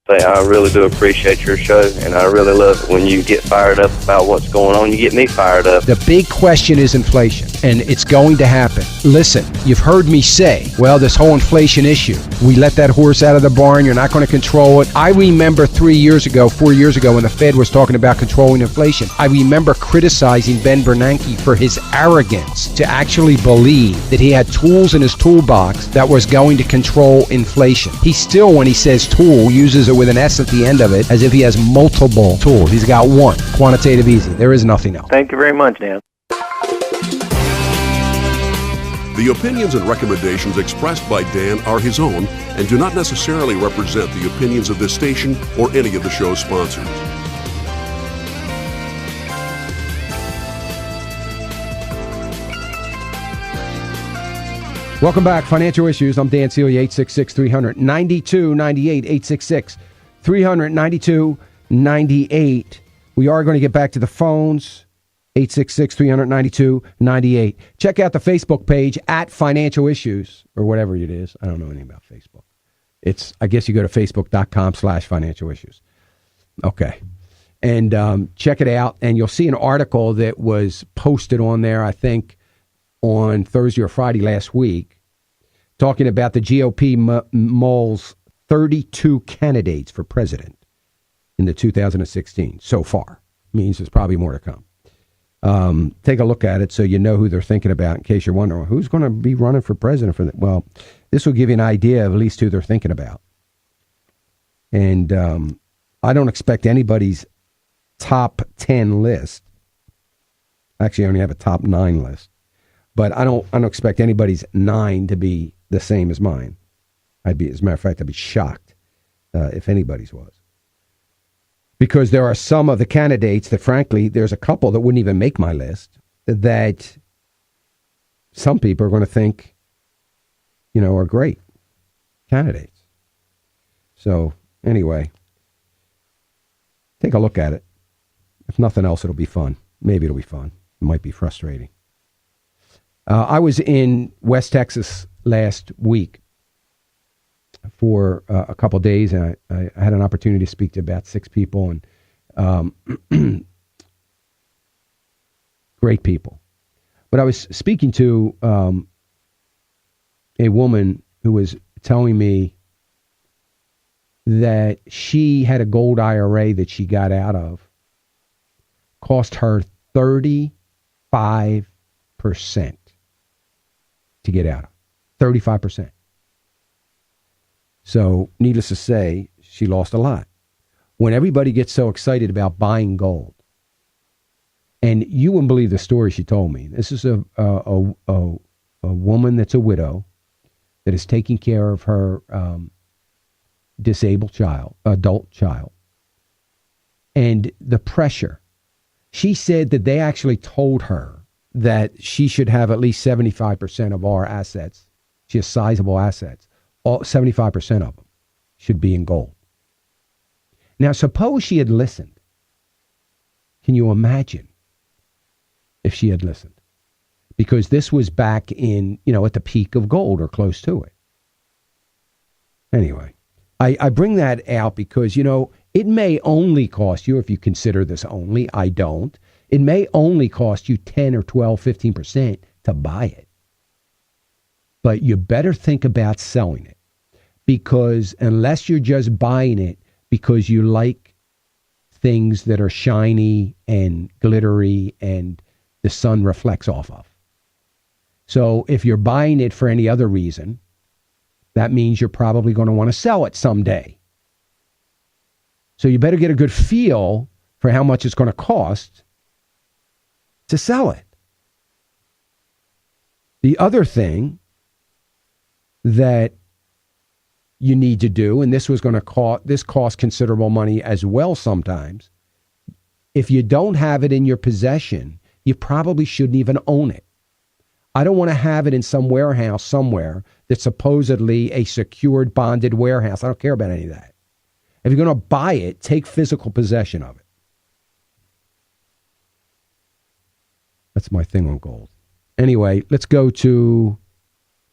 say I really do appreciate your show, and I really love it when you get fired up about what's going on. You get me fired up. The big question is inflation, and it's going to happen. Listen, you've heard me say, well, this whole inflation issue, we let that horse out of the barn, you're not going to control it. I remember 4 years ago, when the Fed was talking about controlling inflation, I remember criticizing Ben Bernanke for his arrogance to actually believe that he had tools in his toolbox that was going to control inflation. He still, when he says tool, uses it with an S at the end of it, as if he has multiple tools. He's got one. Quantitative easy. There is nothing else. Thank you very much, Dan. The opinions and recommendations expressed by Dan are his own and do not necessarily represent the opinions of this station or any of the show's sponsors. Welcome back. Financial Issues. I'm Dan Celia, 866-300-9298, 866-300-9298. We are going to get back to the phones, 866-300-9298. Check out the Facebook page at Financial Issues, or whatever it is. I don't know anything about Facebook. I guess you go to facebook.com/financial issues. Okay. And check it out, and you'll see an article that was posted on there, I think, on Thursday or Friday last week, talking about the GOP mulls 32 candidates for president in the 2016 so far. Means there's probably more to come. Take a look at it so you know who they're thinking about, in case you're wondering, who's going to be running for president for that? Well, this will give you an idea of at least who they're thinking about. And I don't expect anybody's top 10 list. Actually, I only have a top 9 list. But I don't expect anybody's 9 to be the same as mine. As a matter of fact, I'd be shocked if anybody's was. Because there are some of the candidates that, frankly, there's a couple that wouldn't even make my list that some people are going to think, are great candidates. So, anyway, take a look at it. If nothing else, it'll be fun. Maybe it'll be fun. It might be frustrating. I was in West Texas last week for a couple of days, and I had an opportunity to speak to about 6 people, and great people. But I was speaking to a woman who was telling me that she had a gold IRA that she got out of, cost her 35% to get out of. 35%. So, needless to say, she lost a lot. When everybody gets so excited about buying gold, and you wouldn't believe the story she told me. This is a woman that's a widow that is taking care of her disabled adult child. And the pressure. She said that they actually told her that she should have at least 75% of our assets. She has sizable assets. 75% of them should be in gold. Now, suppose she had listened. Can you imagine if she had listened? Because this was back in, at the peak of gold or close to it. Anyway, I bring that out because, it may only cost you, if you consider this only, I don't, it may only cost you 10 or 12, 15% to buy it. But you better think about selling it, because unless you're just buying it because you like things that are shiny and glittery and the sun reflects off of. So if you're buying it for any other reason, that means you're probably going to want to sell it someday. So you better get a good feel for how much it's going to cost to sell it. The other thing that you need to do, and this costs considerable money as well sometimes, if you don't have it in your possession, you probably shouldn't even own it. I don't want to have it in some warehouse somewhere that's supposedly a secured, bonded warehouse. I don't care about any of that. If you're going to buy it, take physical possession of it. That's my thing on gold. Anyway, let's go to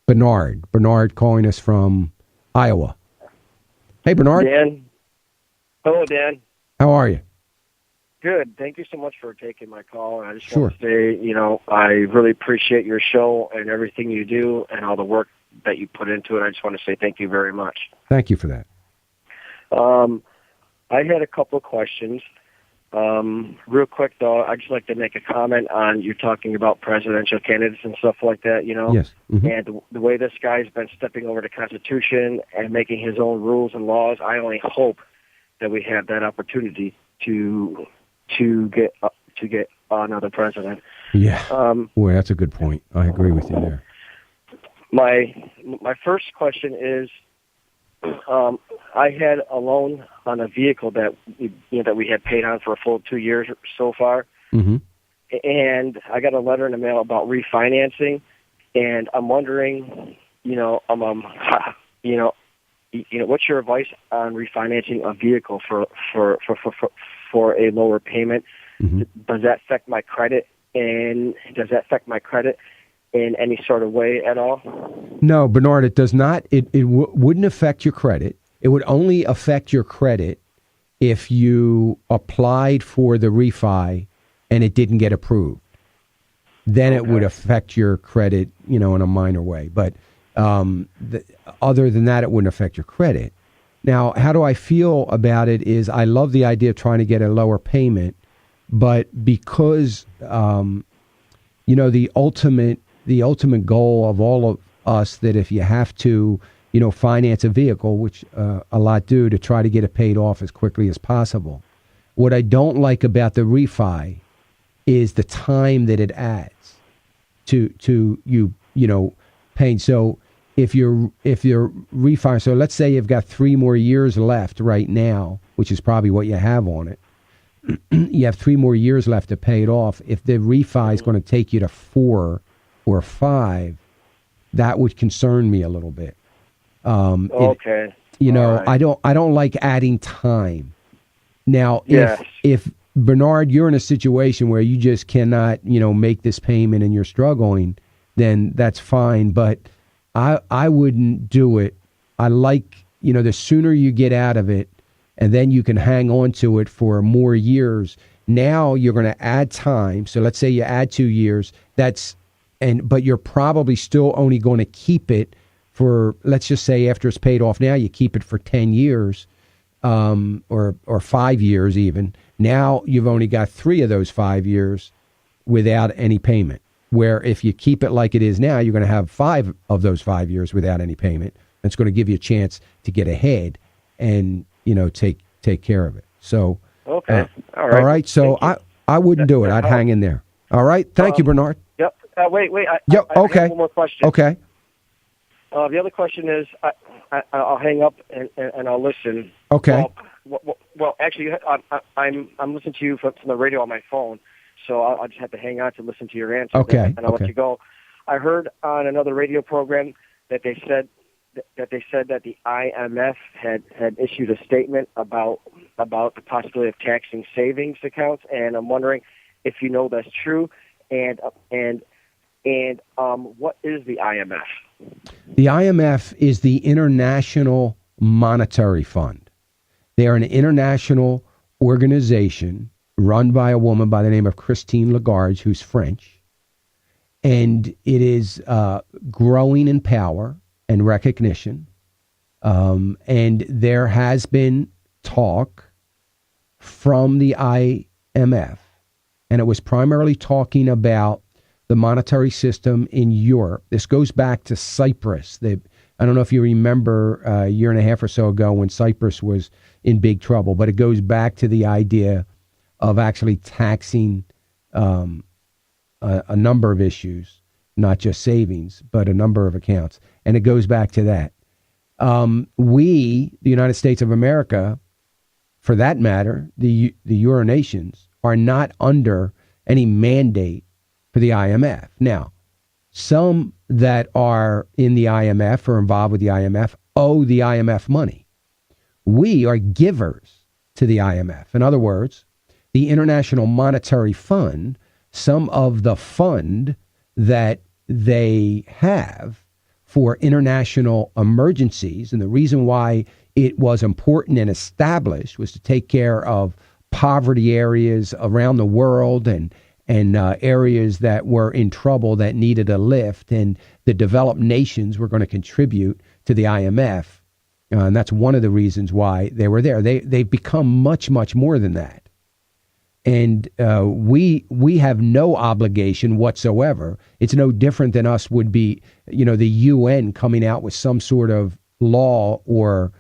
Bernard. Bernard calling us from Iowa. Hey, Bernard. Dan, Hello, Dan. How are you? Good. Thank you so much for taking my call. And I just Sure. want to say, I really appreciate your show and everything you do and all the work that you put into it. I just want to say thank you very much. Thank you for that. I had a couple of questions. Real quick, though, I'd just like to make a comment on you talking about presidential candidates and stuff like that, Yes. Mhm. And the way this guy's been stepping over the Constitution and making his own rules and laws. I only hope that we have that opportunity to get another president. Yeah. Boy, that's a good point. I agree with you there. My first question is, I had a loan on a vehicle that we had paid on for a full 2 years so far, Mm-hmm. and I got a letter in the mail about refinancing, and I'm wondering, what's your advice on refinancing a vehicle for a lower payment? Mm-hmm. Does that affect my credit? And does that affect my credit in any sort of way at all? No, Bernard, it does not. It wouldn't affect your credit. It would only affect your credit if you applied for the refi and it didn't get approved. Then it would affect your credit, in a minor way. But other than that, it wouldn't affect your credit. Now, how do I feel about it is I love the idea of trying to get a lower payment, but because, the ultimate goal of all of us that if you have to, finance a vehicle, which a lot do, to try to get it paid off as quickly as possible. What I don't like about the refi is the time that it adds to you, paying. So if you're refi, so let's say you've got 3 more years left right now, which is probably what you have on it. You have 3 more years left to pay it off. If the refi is going to take you to 4 or 5, that would concern me a little bit. Okay. Right. I don't like adding time. Now, yes. if Bernard, you're in a situation where you just cannot, make this payment and you're struggling, then that's fine. But I wouldn't do it. I like, the sooner you get out of it, and then you can hang on to it for more years. Now you're going to add time. So let's say you add 2 years. But you're probably still only going to keep it for, let's just say after it's paid off now, you keep it for 10 years, or 5 years even. Now you've only got 3 of those 5 years without any payment. Where if you keep it like it is now, you're going to have 5 of those 5 years without any payment. It's going to give you a chance to get ahead and, take care of it. So, okay. All right. All right. So I wouldn't do it. I'd hang in there. All right. Thank you, Bernard. Yep. Wait. Yep. I Okay. have one more question. Okay. The other question is, I'll hang up and I'll listen. Okay. Well, actually, I'm listening to you from the radio on my phone, so I'll just have to hang on to listen to your answer. Okay. And I'll let you go. I heard on another radio program that they said that the IMF had issued a statement about the possibility of taxing savings accounts, and I'm wondering if you know that's true, and what is the IMF? The IMF is the International Monetary Fund. They are an international organization run by a woman by the name of Christine Lagarde, who's French, and it is growing in power and recognition. And there has been talk from the IMF, and it was primarily talking about the monetary system in Europe. This goes back to Cyprus. I don't know if you remember a year and a half or so ago when Cyprus was in big trouble, but it goes back to the idea of actually taxing a number of issues, not just savings, but a number of accounts. And it goes back to that. We, the United States of America, for that matter, the Euro nations, are not under any mandate for the IMF. Now, some that are in the IMF or involved with the IMF owe the IMF money. We are givers to the IMF. In other words, the International Monetary Fund, some of the fund that they have for international emergencies. And the reason why it was important and established was to take care of poverty areas around the world and areas that were in trouble that needed a lift. And the developed nations were going to contribute to the IMF. And that's one of the reasons why they were there. They've become much, much more than that. And we have no obligation whatsoever. It's no different than us would be, the UN coming out with some sort of law or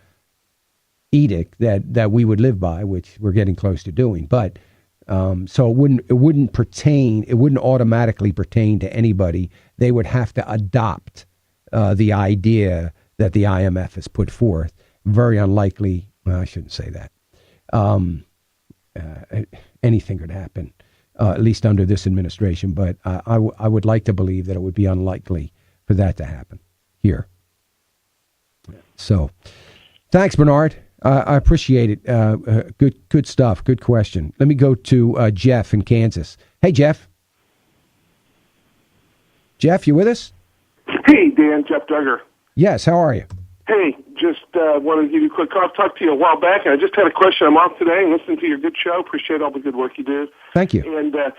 edict that we would live by, which we're getting close to doing. But so it wouldn't automatically pertain to anybody. They would have to adopt the idea that the IMF has put forth. Very unlikely. Well, I shouldn't say that. Anything could happen, at least under this administration. But I would like to believe that it would be unlikely for that to happen here. So, thanks, Bernard. I appreciate it. Good stuff. Good question. Let me go to Jeff in Kansas. Hey, Jeff. Jeff, you with us? Hey, Dan. Jeff Duggar. Yes. How are you? Hey, just wanted to give you a quick call. I've talked to you a while back, and I just had a question. I'm off today and listening to your good show. Appreciate all the good work you do. Thank you. And I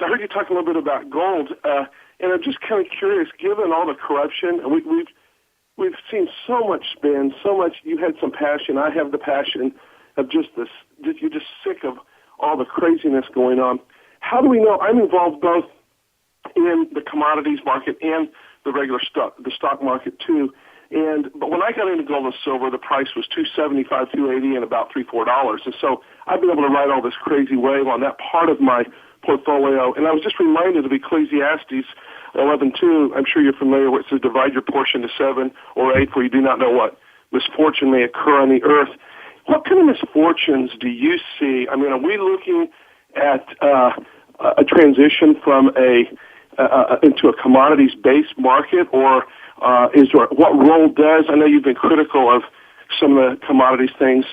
heard you talk a little bit about gold, and I'm just kind of curious, given all the corruption, we've seen so much spend, so much. You had some passion. I have the passion of just this. You're just sick of all the craziness going on. How do we know? I'm involved both in the commodities market and the regular the stock market too. But when I got into gold and silver, the price was $275, $280, and about $3-4. And so I've been able to ride all this crazy wave on that part of my portfolio. And I was just reminded of Ecclesiastes 11:2. I'm sure you're familiar with it. It says, divide your portion to 7 or 8, for you do not know what misfortune may occur on the earth. What kind of misfortunes do you see? I mean, are we looking at a transition from into a commodities-based market, or what role does, I know you've been critical of some of the commodities things,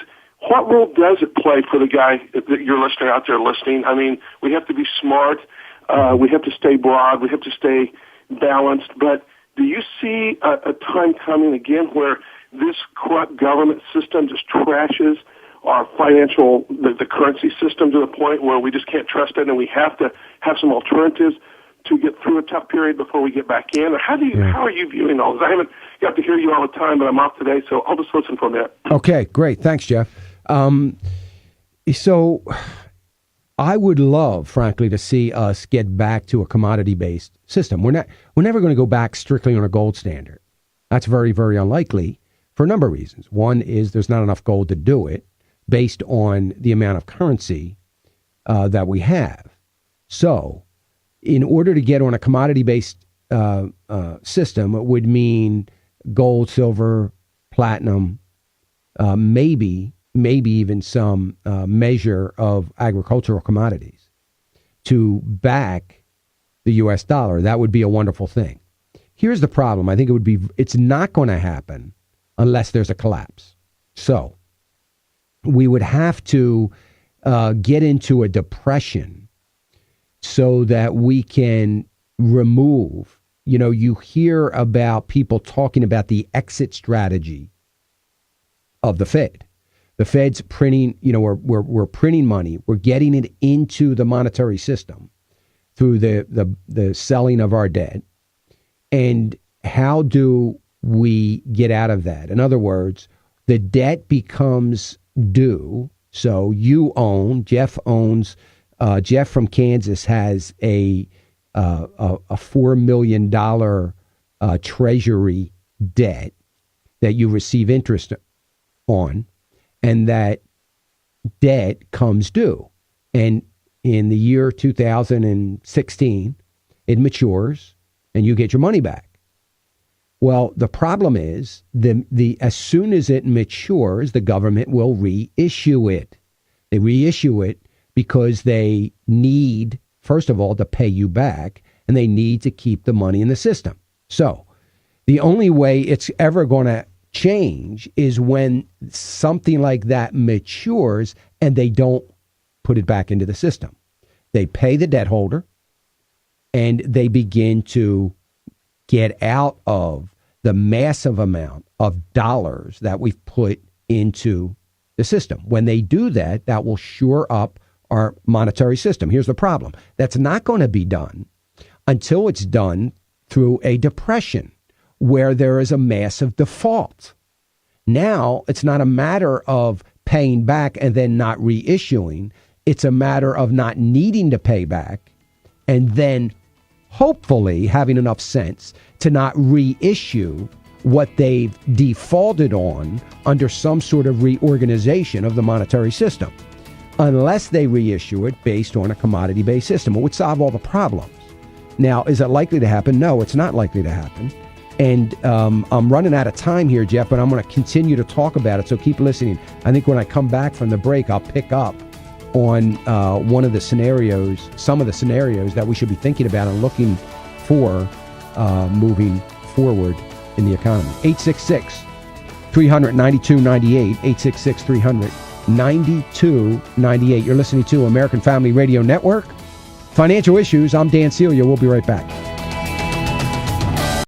what role does it play for the guy, your listener out there listening? I mean, we have to be smart, we have to stay broad, we have to stay balanced, but do you see a time coming again where this corrupt government system just trashes our the currency system to the point where we just can't trust it and we have to have some alternatives to get through a tough period before we get back in? Or how are you viewing all this? I haven't got to hear you all the time, but I'm off today, so I'll just listen for a minute. Okay, great. Thanks, Jeff. So I would love, frankly, to see us get back to a commodity-based system. We're never going to go back strictly on a gold standard. That's very, very unlikely for a number of reasons. One is there's not enough gold to do it based on the amount of currency that we have. So in order to get on a commodity-based system, it would mean gold, silver, platinum, maybe even some measure of agricultural commodities to back the U.S. dollar. That would be a wonderful thing. Here's the problem. I think it's not going to happen unless there's a collapse. So we would have to get into a depression so that we can remove, you hear about people talking about the exit strategy of the Fed. The Fed's printing, we're printing money. We're getting it into the monetary system through the selling of our debt. And how do we get out of that? In other words, the debt becomes due. So Jeff owns, Jeff from Kansas has a $4 million treasury debt that you receive interest on, and that debt comes due. And in the year 2016, it matures and you get your money back. Well, the problem is as soon as it matures, the government will reissue it. They reissue it because they need, first of all, to pay you back, and they need to keep the money in the system. So the only way it's ever going to change is when something like that matures and they don't put it back into the system. They pay the debt holder and they begin to get out of the massive amount of dollars that we've put into the system. When they do that, that will shore up our monetary system. Here's the problem. That's not going to be done until it's done through a depression where there is a massive default. Now, it's not a matter of paying back and then not reissuing. It's a matter of not needing to pay back and then hopefully having enough sense to not reissue what they've defaulted on under some sort of reorganization of the monetary system, unless they reissue it based on a commodity-based system. It would solve all the problems. Now, is it likely to happen? No, it's not likely to happen. And I'm running out of time here, Jeff, but I'm going to continue to talk about it, so keep listening. I think when I come back from the break, I'll pick up on one of the scenarios, some of the scenarios that we should be thinking about and looking for moving forward in the economy. 866-300-9298, 866-300-9298. You're listening to American Family Radio Network. Financial Issues, I'm Dan Celia. We'll be right back.